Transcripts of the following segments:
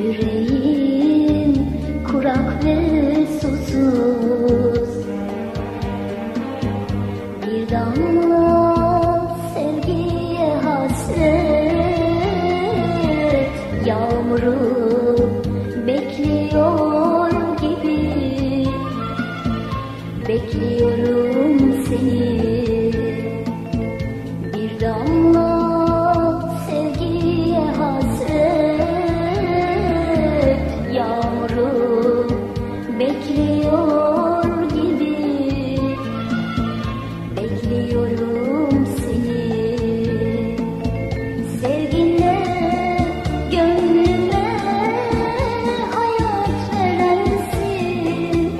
Yüreğim kurak ve susuz, bir damla sevgiye hasret. Yağmuru bekliyor gibi, bekliyorum seni. Bir damla sevgiye hasret. Yağmuru bekliyor gibi, bekliyorum seni. Sevginle, gönlüme, hayat verensin.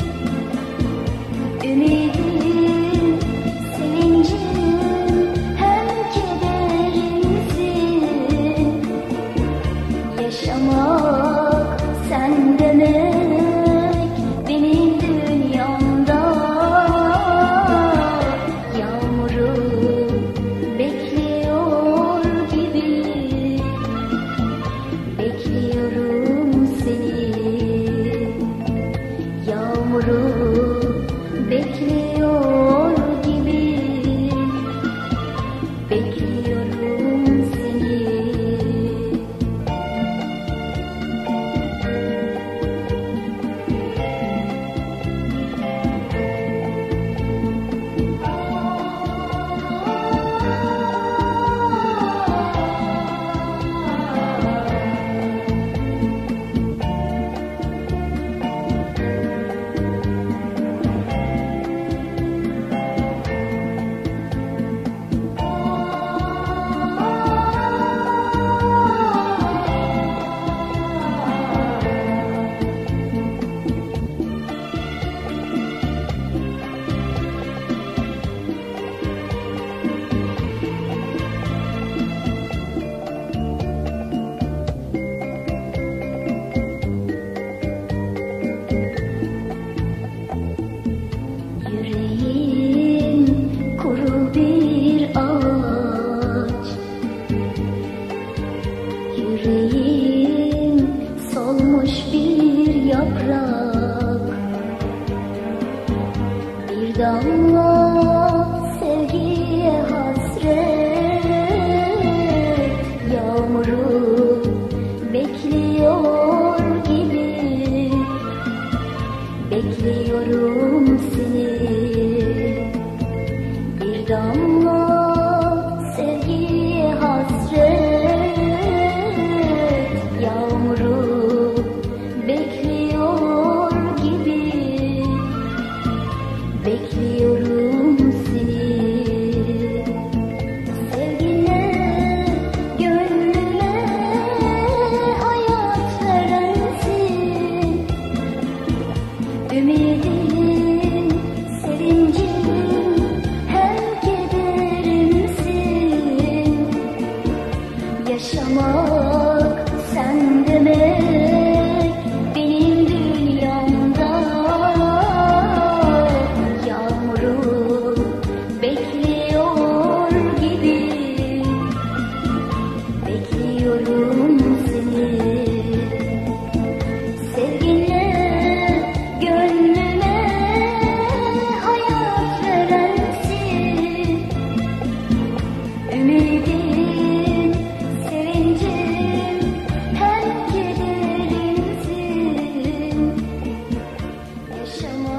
Ümidim, sevincim, hem kederimsin. Yaşamak sen demek, benim dünyamda. Yağmuru bekliyor gibi, bekliyorum seni. Yağmuru bekliyor gibi, bekliyorum seni. Yüreğim kuru bir ağaç, yüreğim solmuş bir yaprak. Bir damla sevgiye hasret. Yağmuru bekliyor gibi, bekliyorum seni. Bir damla sevgiye hasret. Yağmuru bekliyor gibi, bekliyorum seni. Sevginle, gönlüme, hayat verensin. Ümidim, sevincim, hem kederimsin. Yaşamak sen demek, benim dünyamda. Yağmuru bekliyor gibi, bekliyorum seni. Sevginle, gönlüme, hayat verensin. Ümidim, sevincim, hem kederimsin. Yaşamak